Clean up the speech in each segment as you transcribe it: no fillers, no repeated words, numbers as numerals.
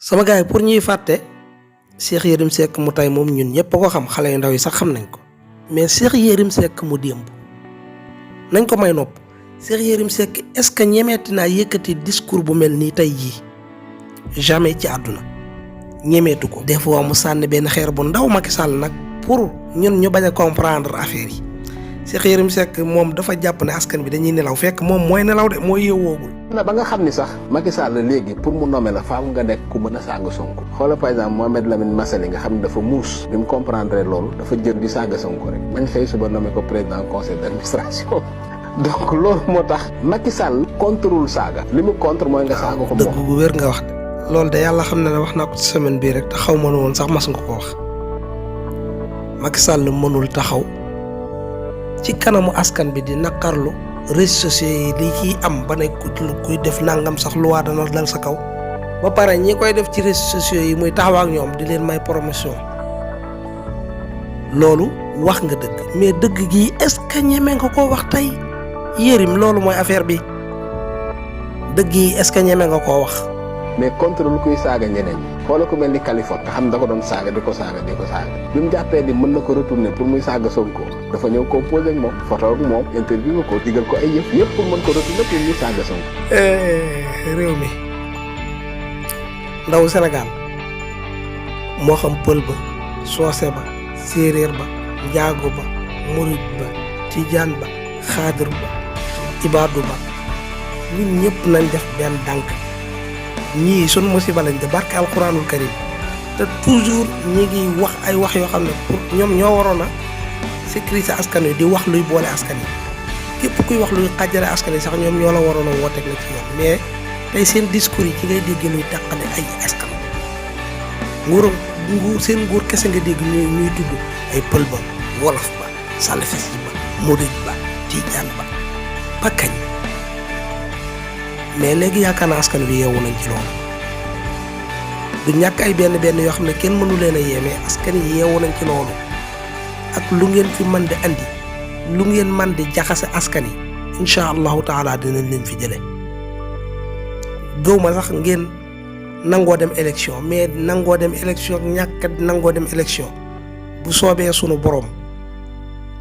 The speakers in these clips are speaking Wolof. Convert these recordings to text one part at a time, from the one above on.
sama gars yi pour ñuy fàtte Cheikh Yérim Seck mu tey moom ñun ñëpp a ko xam xale yu ndaw yi sax xam nañ ko mais Cheikh Yérim Seck mu démb nañ ko may nopp Cheikh Yérim Seck est-ce que ñemeeti naa yëkkati discours bu mel nii tey jii jamais ci àdduna ñemeetu ko. des fois mu sànni benn xeer bu ndaw Macky Sall nag pour ñun ñu bañ a comprendre affaire yi Cheikh Yérim Seck moom dafa jàpp ne askan bi dañuy nelaw fekk moom mooy nelaw de mooy yeewoogul. na ba nga xam ni sax Macky Sall léegi pour mu nommer la faaw nga nekk ku mën a saaga Sonko xoola par exemple Mohamed Lamine Massaly nga xam ne dafa muus bi mu comprendre loolu dafa jël di saaga Sonko rek bañ xëy suba nommer ko président conseil d'administration donc loolu moo tax Macky Sall contrôle saaga li mu contre mooy nga saaga ko dëgg bu wér nga wax de loolu de yàlla xam na ne wax naa ko ci semaine bii rek te xaw ma ne woon sax mas nga ko wax Macky Sall mënul taxaw ci kanamu askan bi di naqarlu réseaux sociaux yi li ciy am ba ne kuy def nangam sax luwaa dana dal sa kaw ba pare ñi koy def ci réseaux sociaux yi muy taxaw ak ñoom di leen may promotion loolu wax nga dëgg mais dëgg gi est-ce que ñeme nga koo wax tey Yérim loolu mooy affaire bi dëgg yi est-ce que ñeme nga koo wax. mais contrôle kuy saaga ñeneen ñi xoola ko mel ni Kaliphone nga xam ne da ko doon saaga di ko saaga bi mu jàppee ni mën na ko retourner pour muy saaga Sonko dafa ñëw composé ak moom photo ak moom interview ko digal ko ay yëpp pour mën ko retourner pour muy saaga Sonko. réew mi ndaw Sénégal moo xam pël ba soose ba séeréer ba njaago ba murit ba tijaan ba xaadir ba ibaadu ba ñun ñëpp nañ def benn dànk ñii sun musiba lañ de barke alxuraanul karim te toujours ñi ngi wax ay wax yoo xam ne pour ñoom ñoo waroon a sécuriser askan wi di wax luy boole askan yi képp kuy wax luy xàjjale askan yi sax ñoom ñoo la waroon a wooteeg la ci yoon mais tey seen discours yi ci ngay dégg luy tàqale ay askan nguur seen nguur kese nga dégg ñuy tudd ay pël ba wolof ba salafis ba murid ba tijaan ba ba kañ mais léegi yaakaar naa askan wi yeewu nañ ci loolu du ñàkk ay benn yoo xam ne kenn mënu leen a yéeme askan yi yeewu nañ ci loolu ak lu ngeen fi mën di andi lu ngeen mën di jaxase askan yi incha allahu taala dinañ leen fi jële gëw ma sax ngeen nangoo dem élection mais nangoo dem élection ñàkk nangoo dem élection bu soobee sunu borom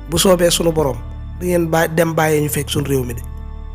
du ngeen dem bàyyee ñu fekk sunu réew mi de